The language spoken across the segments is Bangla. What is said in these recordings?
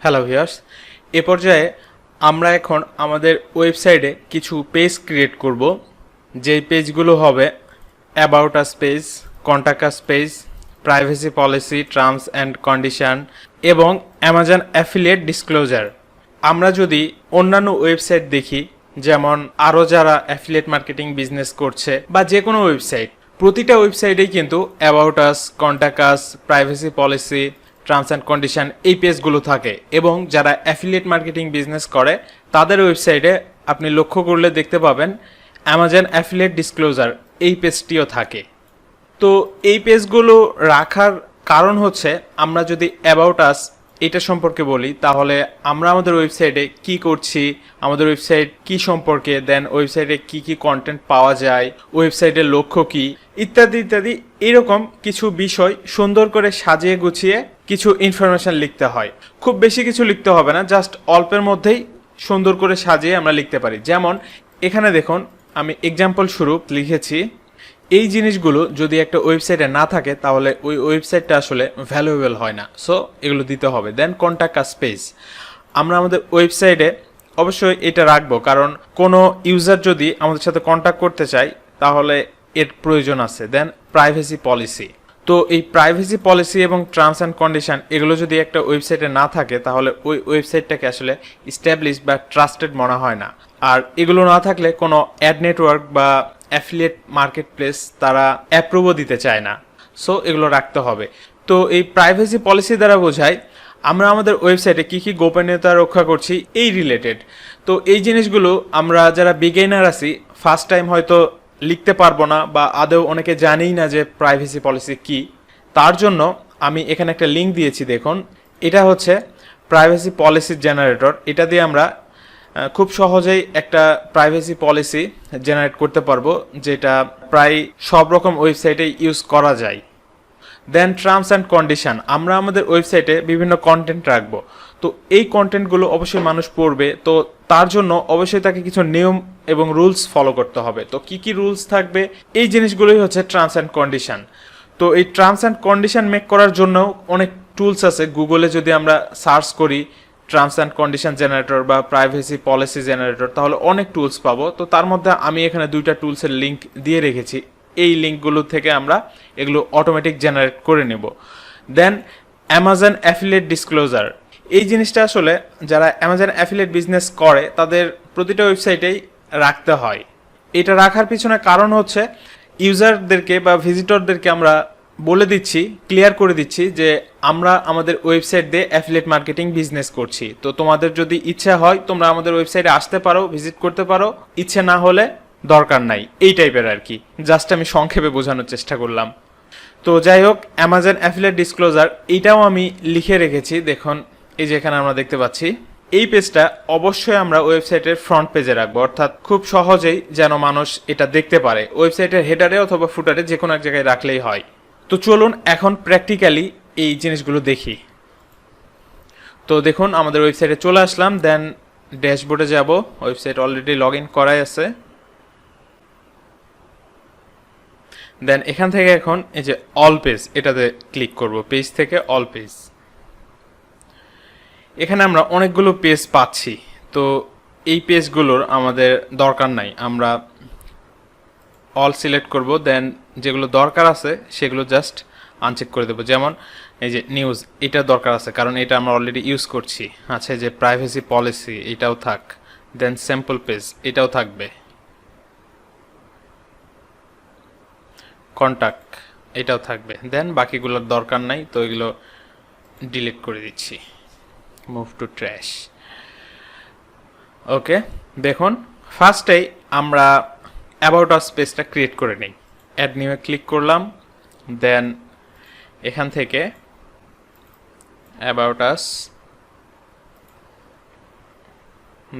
হ্যালো ভিউয়ার্স, এ পর্যায়ে আমরা এখন আমাদের ওয়েবসাইটে কিছু পেজ ক্রিয়েট করব। যেই পেজগুলো হবে about us page, contact us page, privacy policy, terms and condition এবং অ্যামাজন অ্যাফিলিয়েট ডিসক্লোজার। আমরা যদি অন্যান্য ওয়েবসাইট দেখি, যেমন আরও যারা অ্যাফিলিয়েট মার্কেটিং বিজনেস করছে বা যে কোনো ওয়েবসাইট, প্রতিটা ওয়েবসাইটেই কিন্তু about us, contact us, privacy policy, terms and condition এই পেজগুলো থাকে। এবং যারা অ্যাফিলিয়েট মার্কেটিং বিজনেস করে তাদের ওয়েবসাইটে আপনি লক্ষ্য করলে দেখতে পাবেন অ্যামাজন অ্যাফিলিয়েট ডিসক্লোজার এই পেজটিও থাকে। তো এই পেজগুলো রাখার কারণ হচ্ছে, আমরা যদি অ্যাবাউট আস এটা সম্পর্কে বলি, তাহলে আমরা আমাদের ওয়েবসাইটে কি করছি, আমাদের ওয়েবসাইট কি সম্পর্কে, দেন ওয়েবসাইটে কি কি কন্টেন্ট পাওয়া যায়, ওয়েবসাইটের লক্ষ্য কি, ইত্যাদি ইত্যাদি এরকম কিছু বিষয় সুন্দর করে সাজিয়ে গুছিয়ে কিছু ইনফরমেশন লিখতে হয়। খুব বেশি কিছু লিখতে হবে না, জাস্ট অল্পের মধ্যেই সুন্দর করে সাজিয়ে আমরা লিখতে পারি। যেমন এখানে দেখুন, আমি এক্সাম্পল স্বরূপ লিখেছি, এই জিনিসগুলো যদি একটা ওয়েবসাইটে না থাকে তাহলে ওই ওয়েবসাইটটা আসলে ভ্যালুয়েবল হয় না। সো এগুলো দিতে হবে। দেন কন্ট্যাক্ট আস পেজ, আমরা আমাদের ওয়েবসাইটে অবশ্যই এটা রাখবো, কারণ কোনো ইউজার যদি আমাদের সাথে কন্ট্যাক্ট করতে চায় তাহলে এর প্রয়োজন আছে। দেন প্রাইভেসি পলিসি, তো এই প্রাইভেসি পলিসি এবং টার্মস অ্যান্ড কন্ডিশন এগুলো যদি একটা ওয়েবসাইটে না থাকে তাহলে ওই ওয়েবসাইটটাকে আসলে স্ট্যাবলিশ বা ট্রাস্টেড মনে হয় না। আর এগুলো না থাকলে কোনো অ্যাড নেটওয়ার্ক বা অ্যাফিলিয়েট মার্কেট প্লেস তারা অ্যাপ্রুভও দিতে চায় না। সো এগুলো রাখতে হবে। তো এই প্রাইভেসি পলিসি দ্বারা বোঝায় আমরা আমাদের ওয়েবসাইটে কি কি গোপনীয়তা রক্ষা করছি এই রিলেটেড। তো এই জিনিসগুলো আমরা যারা বিগিনার আছি, ফার্স্ট টাইম হয়তো লিখতে পারবো না বা আদৌ অনেকে জানেই না যে প্রাইভেসি পলিসি কি। তার জন্য আমি এখানে একটা লিঙ্ক দিয়েছি, দেখুন, এটা হচ্ছে প্রাইভেসি পলিসি জেনারেটর। এটা দিয়ে আমরা খুব সহজেই একটা প্রাইভেসি পলিসি জেনারেট করতে পারবো, যেটা প্রায় সব রকম ওয়েবসাইটে ইউজ করা যায়। দেন টার্মস অ্যান্ড কন্ডিশন, আমরা আমাদের ওয়েবসাইটে বিভিন্ন কন্টেন্ট রাখবো। তো এই কন্টেন্টগুলো অবশ্যই মানুষ পড়বে, তো তার জন্য অবশ্যই তাকে কিছু নিয়ম এবং রুলস ফলো করতে হবে। তো কি কি রুলস থাকবে, এই জিনিসগুলোই হচ্ছে টার্মস অ্যান্ড কন্ডিশন। তো এই টার্মস অ্যান্ড কন্ডিশন মেক করার জন্য অনেক টুলস আছে। গুগলে যদি আমরা সার্চ করি টার্মস অ্যান্ড কন্ডিশন জেনারেটর বা প্রাইভেসি পলিসি জেনারেটর, তাহলে অনেক টুলস পাবো। তো তার মধ্যে আমি এখানে দুইটা টুলসের লিঙ্ক দিয়ে রেখেছি। এই লিঙ্কগুলো থেকে আমরা এগুলো অটোমেটিক জেনারেট করে নেব। দেন অ্যামাজন অ্যাফিলিয়েট ডিসক্লোজার, এই জিনিসটা আসলে যারা অ্যামাজন অ্যাফিলিয়েট বিজনেস করে তাদের প্রতিটা ওয়েবসাইটেই রাখতে হয়। এটা রাখার পিছনে কারণ হচ্ছে, ইউজারদেরকে বা ভিজিটরদেরকে আমরা বলে দিচ্ছি, ক্লিয়ার করে দিচ্ছি যে আমরা আমাদের ওয়েবসাইট দিয়ে অ্যাফিলিয়েট মার্কেটিং বিজনেস করছি। তো তোমাদের যদি ইচ্ছা হয় তোমরা আমাদের ওয়েবসাইটে আসতে পারো, ভিজিট করতে পারো, ইচ্ছে না হলে দরকার নাই, এই টাইপের আর কি। জাস্ট আমি সংক্ষেপে বোঝানোর চেষ্টা করলাম। তো যাই হোক, অ্যামাজন অ্যাফিলিয়েট ডিসক্লোজার এইটাও আমি লিখে রেখেছি। দেখুন, এই যে এখানে আমরা দেখতে পাচ্ছি, এই পেজটা অবশ্যই আমরা ওয়েবসাইটের ফ্রন্ট পেজে রাখবো, অর্থাৎ খুব সহজেই যেন মানুষ এটা দেখতে পারে। ওয়েবসাইটের হেডারে অথবা ফুটারে যে কোনো এক জায়গায় রাখলেই হয়। তো চলুন এখন প্র্যাকটিক্যালি এই জিনিসগুলো দেখি। তো দেখুন, আমাদের ওয়েবসাইটে চলে আসলাম। দেন ড্যাশবোর্ডে যাব, ওয়েবসাইট অলরেডি লগ ইন করাই আছে। দেন এখান থেকে এখন এই যে অল পেজ, এটাতে ক্লিক করব। পেজ থেকে অল পেজ, এখানে আমরা অনেকগুলো পেজ পাচ্ছি। তো এই পেজগুলোর আমাদের দরকার নাই, আমরা অল সিলেক্ট করব। দেন যেগুলো দরকার আছে সেগুলো জাস্ট আনচেক করে দেবো। যেমন এই যে নিউজ, এটা দরকার আছে কারণ এটা আমরা অলরেডি ইউজ করছি। আচ্ছা, যে প্রাইভেসি পলিসি এটাও থাক। দেন স্যাম্পল পেজ এটাও থাকবে। কন্ট্যাক্ট এটাও থাকবে। দেন বাকিগুলোর দরকার নাই, তো এগুলো ডিলিট করে দিচ্ছি। Move to trash. ওকে, দেখুন ফার্স্টেই আমরা অ্যাবাউট আস পেজটা ক্রিয়েট করে নিই। অ্যাড নিউয়ে ক্লিক করলাম। দেন এখান থেকে অ্যাবাউট আস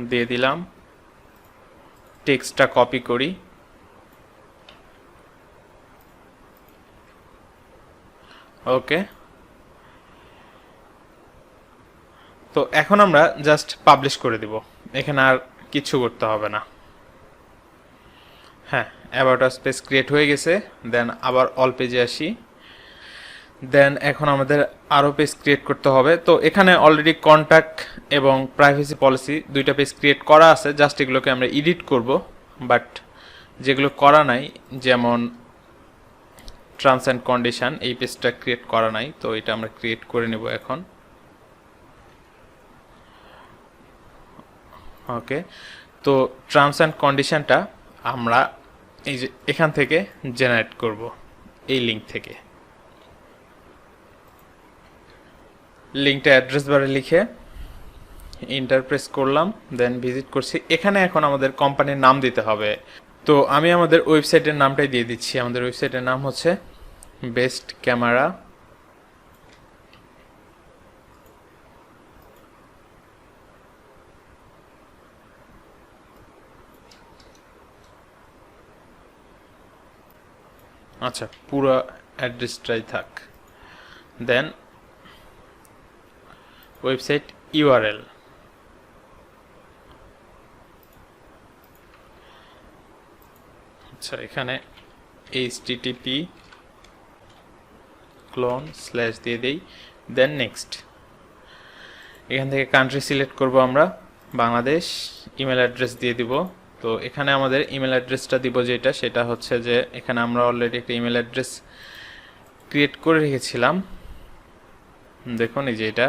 দিয়ে দিলাম। টেক্সটটা কপি করি। ওকে, তো এখন আমরা জাস্ট পাবলিশ করে দিব, এখানে আর কিছু করতে হবে না। হ্যাঁ, অ্যাবাউট আস পেজ ক্রিয়েট হয়ে গেছে। দেন আবার অল পেজে আসি। দেন এখন আমাদের আরও পেজ ক্রিয়েট করতে হবে। তো এখানে অলরেডি কন্ট্যাক্ট এবং প্রাইভেসি পলিসি দুইটা পেজ ক্রিয়েট করা আছে, জাস্ট এগুলোকে আমরা এডিট করব। বাট যেগুলো করা নাই, যেমন টার্মস অ্যান্ড কন্ডিশন, এই পেজটা ক্রিয়েট করা নাই, তো এটা আমরা ক্রিয়েট করে নেব এখন। ওকে, তো টার্মস অ্যান্ড কন্ডিশনটা আমরা এই যে এখান থেকে জেনারেট করব, এই লিঙ্ক থেকে। লিঙ্কটা অ্যাড্রেস বারে লিখে এন্টার প্রেস করলাম, দেন ভিজিট করছি। এখানে এখন আমাদের কোম্পানির নাম দিতে হবে। তো আমি আমাদের ওয়েবসাইটের নামটাই দিয়ে দিচ্ছি। আমাদের ওয়েবসাইটের নাম হচ্ছে বেস্ট ক্যামেরা আচ্ছা, পুরো অ্যাড্রেসটাই থাক। দেন ওয়েবসাইট ইউআরএল, আচ্ছা এখানে http / দিয়ে দেই, দেন নেক্সট। এখান থেকে কান্ট্রি সিলেক্ট করব আমরা, বাংলাদেশ। ইমেল অ্যাড্রেস দিয়ে দিব। তো এখানে আমাদের ইমেল অ্যাড্রেসটা দিব যেটা, সেটা হচ্ছে যে এখানে আমরা অলরেডি একটা ইমেল অ্যাড্রেস ক্রিয়েট করে রেখেছিলাম, দেখুন এই যে এটা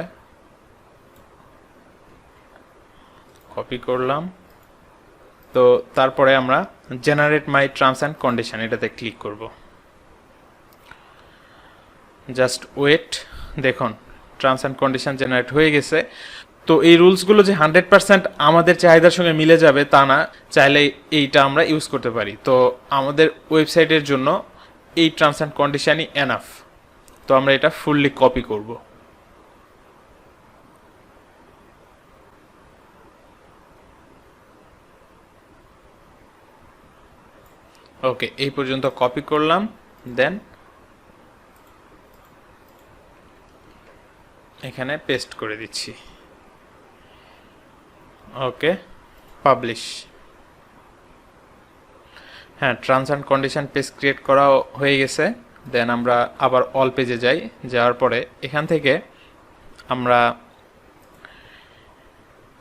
কপি করলাম। তো তারপরে আমরা generate my terms and condition এটাতে ক্লিক করব। জাস্ট ওয়েট, দেখুন টার্মস অ্যান্ড কন্ডিশন জেনারেট হয়ে গেছে। তো এই রুলসগুলো যে 100% আমাদের চাহিদার সঙ্গে মিলে যাবে তা না, চাইলে এইটা আমরা ইউজ করতে পারি। তো আমাদের ওয়েবসাইটের জন্য এই টার্মস অ্যান্ড কন্ডিশনই এনাফ। তো আমরা এটা ফুললি কপি করব। ওকে, এই পর্যন্ত কপি করলাম, দেন এখানে পেস্ট করে দিচ্ছি। ওকে, পাবলিশ। হ্যাঁ, terms and condition page create করা হয়ে গেছে। দেন আমরা আবার অল পেজে যাই। যাওয়ার পরে এখান থেকে আমরা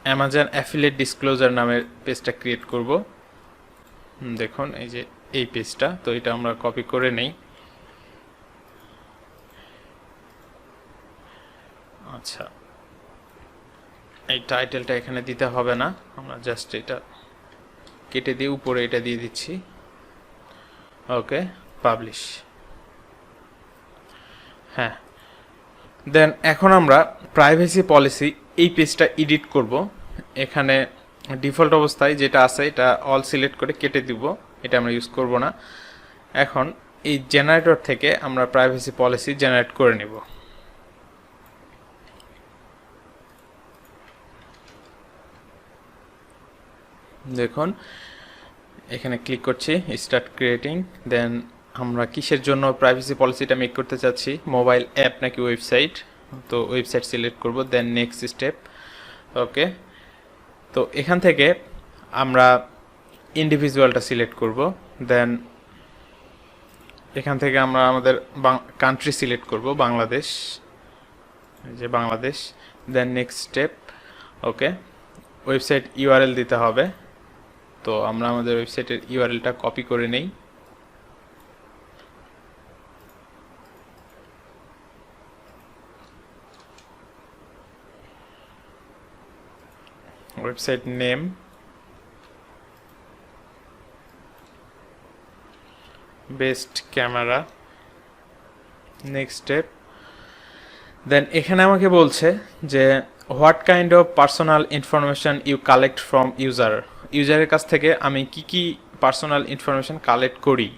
অ্যামাজন অ্যাফিলিয়েট ডিসক্লোজার নামের পেজটা ক্রিয়েট করব। দেখুন এই যে এই পেজটা, তো এটা আমরা কপি করে নেই। আচ্ছা, এই টাইটেলটা এখানে দিতে হবে না, আমরা জাস্ট এটা কেটে দিয়ে উপরে এটা দিয়ে দিচ্ছি। ওকে, পাবলিশ। হ্যাঁ, দেন এখন আমরা প্রাইভেসি পলিসি এই পেজটা এডিট করব। এখানে ডিফল্ট অবস্থায় যেটা আছে এটা অল সিলেক্ট করে কেটে দিব, এটা আমরা ইউজ করব না। এখন এই জেনারেটর থেকে আমরা প্রাইভেসি পলিসি জেনারেট করে নেব। দেখুন এখানে ক্লিক করছি, স্টার্ট ক্রিয়েটিং। দেন আমরা কিসের জন্য প্রাইভেসি পলিসিটা মেক করতে চাচ্ছি, মোবাইল অ্যাপ নাকি ওয়েবসাইট, তো ওয়েবসাইট সিলেক্ট করব, দেন নেক্সট স্টেপ। ওকে, তো এখান থেকে আমরা ইন্ডিভিজুয়ালটা সিলেক্ট করব। দেন এখান থেকে আমরা আমাদের কান্ট্রি সিলেক্ট করব, বাংলাদেশ, যে Bangladesh. Then next step. Okay, website URL দিতে হবে। তো আমরা আমাদের ওয়েবসাইটের ইউআরএলটা কপি করে নেই। Website name, best camera, next step. Then এখানে আমাকে বলছে যে what kind of personal information you collect from ইউজারের কাছ থেকে আমি কি কি পার্সোনাল ইনফরমেশন কালেক্ট করি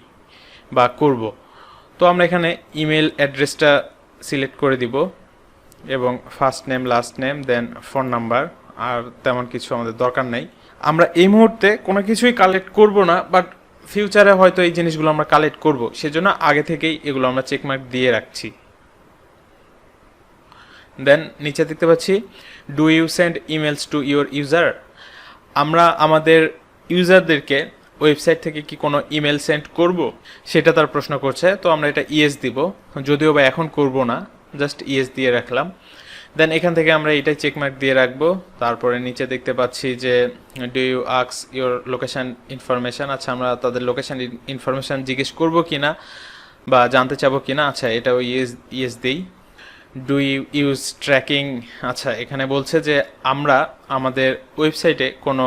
বা করব। তো আমরা এখানে ইমেল অ্যাড্রেসটা সিলেক্ট করে দিব এবং ফার্স্ট নেম, লাস্ট নেম, দেন ফোন নাম্বার। আর তেমন কিছু আমাদের দরকার নাই। আমরা এই মুহূর্তে কোনো কিছুই কালেক্ট করব না, বাট ফিউচারে হয়তো এই জিনিসগুলো আমরা কালেক্ট করব, সেজন্য আগে থেকেই এগুলো আমরা চেকমার্ক দিয়ে রাখছি। দেন নিচে দেখতে পাচ্ছি do you send emails to your user. আমরা আমাদের ইউজারদেরকে ওয়েবসাইট থেকে কি কোনো ইমেল সেন্ড করব, সেটা তার প্রশ্ন করছে। তো আমরা এটা ইয়েস দিব, যদিও বা এখন করব না, জাস্ট ইয়েস দিয়ে রাখলাম। দেন এখান থেকে আমরা এটাই চেকমার্ক দিয়ে রাখবো। তারপরে নিচে দেখতে পাচ্ছি যে ডু ইউ আক্স ইউর লোকেশন ইনফরমেশান, আচ্ছা আমরা তাদের লোকেশন ইনফরমেশান জিজ্ঞেস করবো কিনা বা জানতে চাবো কিনা, আচ্ছা এটাও ইয়েস ইয়েস দিই। ডু ইউ ইউজ ট্র্যাকিং, আচ্ছা এখানে বলছে যে আমরা আমাদের ওয়েবসাইটে কোনো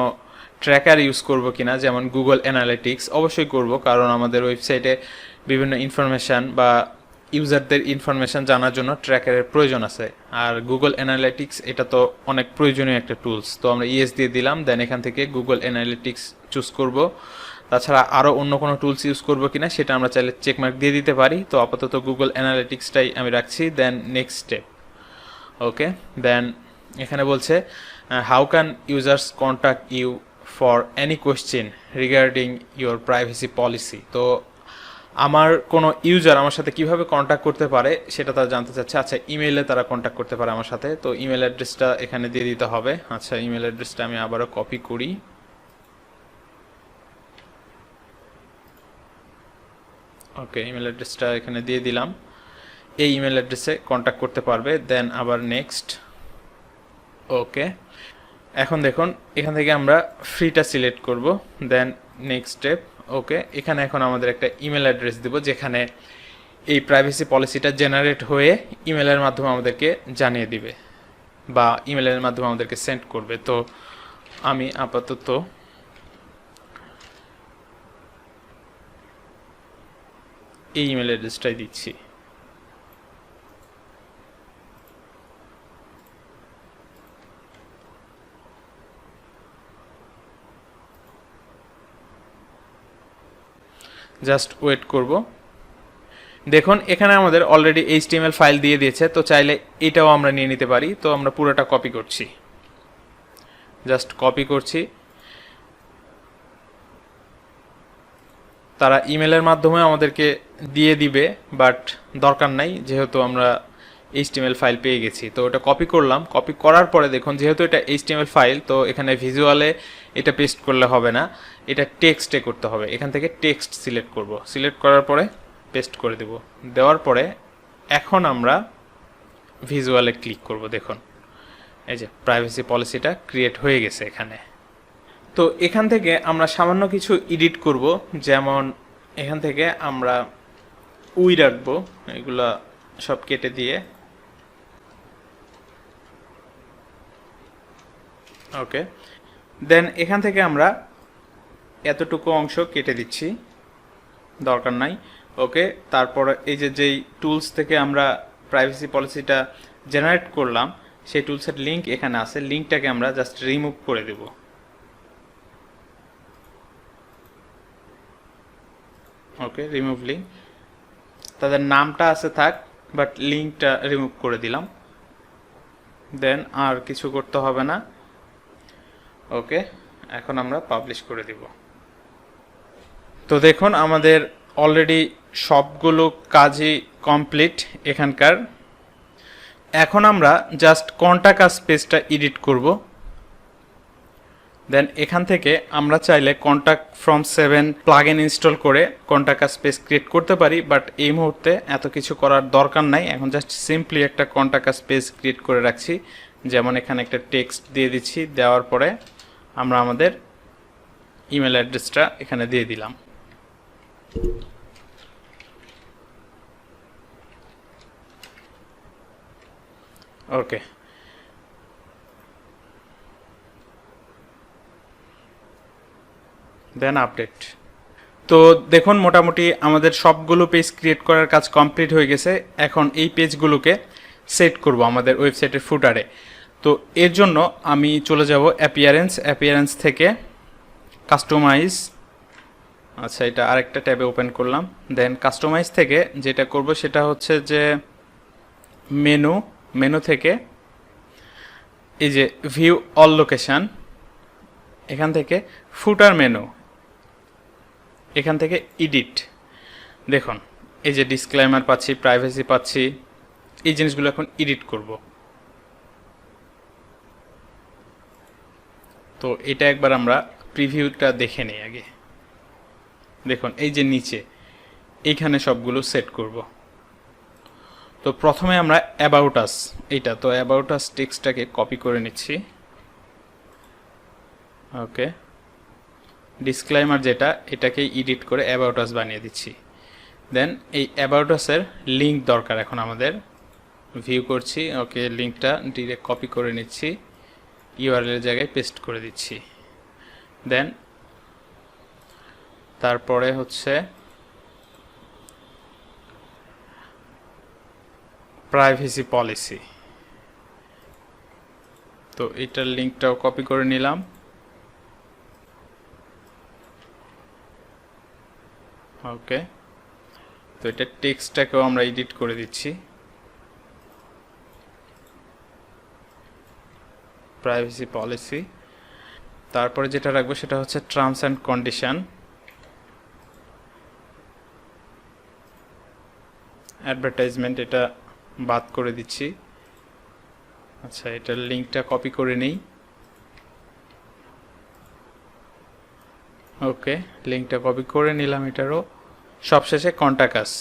ট্র্যাকার ইউজ করব কিনা, যেমন গুগল অ্যানালিটিক্স। অবশ্যই করব, কারণ আমাদের ওয়েবসাইটে বিভিন্ন ইনফরমেশান বা ইউজারদের ইনফরমেশান জানার জন্য ট্র্যাকারের প্রয়োজন আছে। আর গুগল অ্যানালিটিক্স এটা তো অনেক প্রয়োজনীয় একটা টুলস। তো আমরা ইয়েস দিয়ে দিলাম। দেন এখান থেকে গুগল অ্যানালিটিক্স চুজ করব। তাছাড়া আরও অন্য কোনো টুলস ইউজ করবো কিনা সেটা আমরা চাইলে চেকমার্ক দিয়ে দিতে পারি। তো আপাতত গুগল অ্যানালিটিক্সটাই আমি রাখছি। দেন নেক্সট স্টেপ, ওকে। দেন এখানে বলছে how can users contact you for any question regarding your privacy policy. তো আমার কোনো ইউজার আমার সাথে কিভাবে কন্ট্যাক্ট করতে পারে সেটা তারা জানতে চাচ্ছে। আচ্ছা ইমেইলে তারা কন্ট্যাক্ট করতে পারে আমার সাথে। তো ইমেল অ্যাড্রেসটা এখানে দিয়ে দিতে হবে। আচ্ছা ইমেল অ্যাড্রেসটা আমি আবারও কপি করি। ওকে, ইমেল অ্যাড্রেসটা এখানে দিয়ে দিলাম। এই ইমেল অ্যাড্রেসে কন্ট্যাক্ট করতে পারবে। দেন আবার নেক্সট, ওকে। এখন দেখুন এখান থেকে আমরা ফ্রিটা সিলেক্ট করব। দেন নেক্সট স্টেপ, ওকে। এখানে এখন আমাদের একটা ইমেল অ্যাড্রেস দেব, যেখানে এই প্রাইভেসি পলিসিটা জেনারেট হয়ে ইমেলের মাধ্যমে আমাদেরকে জানিয়ে দিবে বা ইমেলের মাধ্যমে আমাদেরকে সেন্ড করবে। তো আমি আপাতত এই ইমেল অ্যাড্রেসটাই দিচ্ছি। জাস্ট ওয়েট করব। দেখুন এখানে আমাদের অলরেডি HTML ফাইল দিয়ে দিয়েছে। তো চাইলে এটাও আমরা নিয়ে নিতে পারি। তো আমরা পুরোটা কপি করছি, জাস্ট কপি করছি। তারা ইমেলের মাধ্যমে আমাদেরকে দিয়ে দিবে, বাট দরকার নাই, যেহেতু আমরা HTML ফাইল পেয়ে গেছি। তো ওটা কপি করলাম। কপি করার পরে দেখুন যেহেতু এটা HTML ফাইল, তো এখানে ভিজুয়ালে এটা পেস্ট করলে হবে না, এটা টেক্সটে করতে হবে। এখান থেকে টেক্সট সিলেক্ট করব। সিলেক্ট করার পরে পেস্ট করে দেব। দেওয়ার পরে এখন আমরা ভিজুয়ালে ক্লিক করব। দেখুন এই যে প্রাইভেসি পলিসিটা ক্রিয়েট হয়ে গেছে এখানে। তো এখান থেকে আমরা সামান্য কিছু এডিট করব, যেমন এখান থেকে আমরা উই রাখবো, এগুলা সব কেটে দিয়ে, ওকে। দেন এখান থেকে আমরা এতটুকু অংশ কেটে দিচ্ছি, দরকার নাই, ওকে। তারপর এই যে যেই টুলস থেকে আমরা প্রাইভেসি পলিসিটা জেনারেট করলাম সেই টুলসের লিঙ্ক এখানে আছে, লিঙ্কটাকে আমরা জাস্ট রিমুভ করে দেব। ওকে, রিমুভ লিঙ্ক। তাদের নামটা আছে থাক, বাট লিঙ্কটা রিমুভ করে দিলাম। দেন আর কিছু করতে হবে না, ওকে। এখন আমরা পাবলিশ করে দিব। তো দেখুন আমাদের অলরেডি সবগুলো কাজই কমপ্লিট এখানকার। এখন আমরা জাস্ট কন্টাক্ট আস পেজটা এডিট করব। দেন এখান থেকে আমরা চাইলে কন্টাক্ট ফ্রম 7 প্লাগইন ইনস্টল করে কন্টাক্ট আস পেজ ক্রিয়েট করতে পারি, বাট এই মুহূর্তে এত কিছু করার দরকার নাই। এখন জাস্ট সিম্পলি একটা কন্টাক্ট আস পেজ ক্রিয়েট করে রাখছি, যেমন এখানে একটা টেক্সট দিয়ে দিচ্ছি। দেওয়ার পরে আমরা আমাদের ইমেল অ্যাড্রেসটা এখানে দিয়ে দিলাম। ওকে, দেন আপডেট। তো দেখুন মোটামুটি আমাদের সবগুলো পেজ ক্রিয়েট করার কাজ কমপ্লিট হয়ে গেছে। এখন এই পেজগুলোকে সেট করব আমাদের ওয়েবসাইটের ফুটারে। তো এর জন্য আমি চলে যাব অ্যাপিয়ারেন্স থেকে কাস্টমাইজ, আচ্ছা এটা আরেকটা ট্যাবে ওপেন করলাম। দেন কাস্টমাইজ থেকে যেটা করব সেটা হচ্ছে যে মেনু থেকে এই যে ভিউ অল লোকেশন, এখান থেকে ফুটার মেনু, এখান থেকে এডিট। দেখুন এই যে ডিসক্লেমার পাচ্ছি, প্রাইভেসি পাচ্ছি, এই জিনিসগুলো এখন এডিট করব। তো এটা একবার আমরা প্রিভিউটা দেখে নিই আগে। দেখুন এই যে নিচে এইখানে সবগুলো সেট করব। তো প্রথমে আমরা অ্যাবাউট আস, এইটা তো অ্যাবাউট আস টেক্সটটাকে কপি করে নিচ্ছি। ওকে, ডিসক্লেইমার যেটা, এটাকে এডিট করে অ্যাবাউট আস বানিয়ে দিচ্ছি। দেন এই অ্যাবাউট আসের লিঙ্ক দরকার এখন আমাদের, ভিউ করছি। ওকে, লিঙ্কটা ডিরেক্ট কপি করে নিচ্ছি, ইউআরএল এর জায়গায় পেস্ট করে দিচ্ছি। দেন তারপরে হচ্ছে প্রাইভেসি পলিসি, তো এটার লিঙ্কটাও কপি করে নিলাম। ওকে, তো এটা টেক্সটটাকেও আমরা এডিট করে দিচ্ছি, প্রাইভেসি পলিসি। তারপরে যেটা রাখবো সেটা হচ্ছে টার্মস অ্যান্ড কন্ডিশন, অ্যাডভার্টাইজমেন্ট এটা বাদ করে দিচ্ছি। আচ্ছা, এটার লিঙ্কটা কপি করে নেই। ওকে, লিঙ্কটা কপি করে নিলাম এটারও। সবশেষে কন্টাক্ট আস,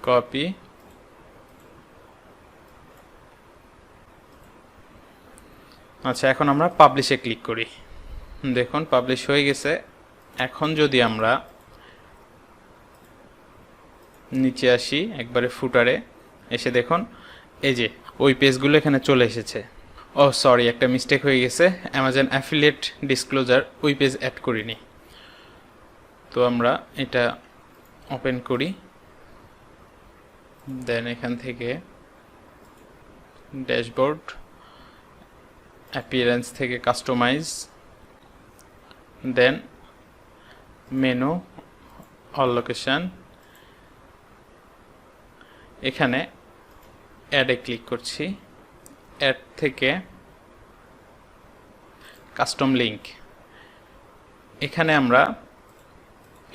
কপি। আচ্ছা, এখন আমরা পাবলিশে ক্লিক করি। দেখুন পাবলিশ হয়ে গেছে। এখন যদি আমরা নিচে আসি একবারে ফুটারে এসে, দেখুন এই যে ওই পেজগুলো এখানে চলে এসেছে। ও সরি, একটা মিস্টেক হয়ে গেছে, অ্যামাজন অ্যাফিলিয়েট ডিসক্লোজার ওই পেজ অ্যাড করিনি। তো আমরা এটা ওপেন করি। দেন এখান থেকে ড্যাশবোর্ড, অ্যাপিয়ারেন্স থেকে কাস্টমাইজ, দেন মেনু, অল লোকেশন, এখানে অ্যাডে ক্লিক করছি। অ্যাড থেকে কাস্টম লিঙ্ক, এখানে আমরা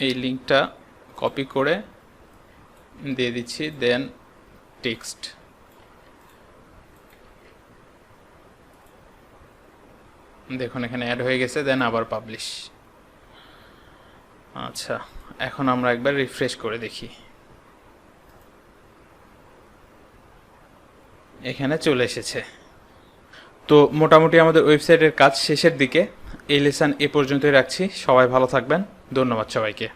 এই লিঙ্কটা কপি করে দিয়ে দিচ্ছি। দেন টেক্সট, দেখুন এখানে অ্যাড হয়ে গেছে। দেন আবার পাবলিশ। আচ্ছা, এখন আমরা একবার রিফ্রেশ করে দেখি, এখানে চলে এসেছে। তো মোটামুটি আমাদের ওয়েবসাইটের কাজ শেষের দিকে। এই লেসন এ পর্যন্তই রাখছি। সবাই ভালো থাকবেন, ধন্যবাদ সবাইকে।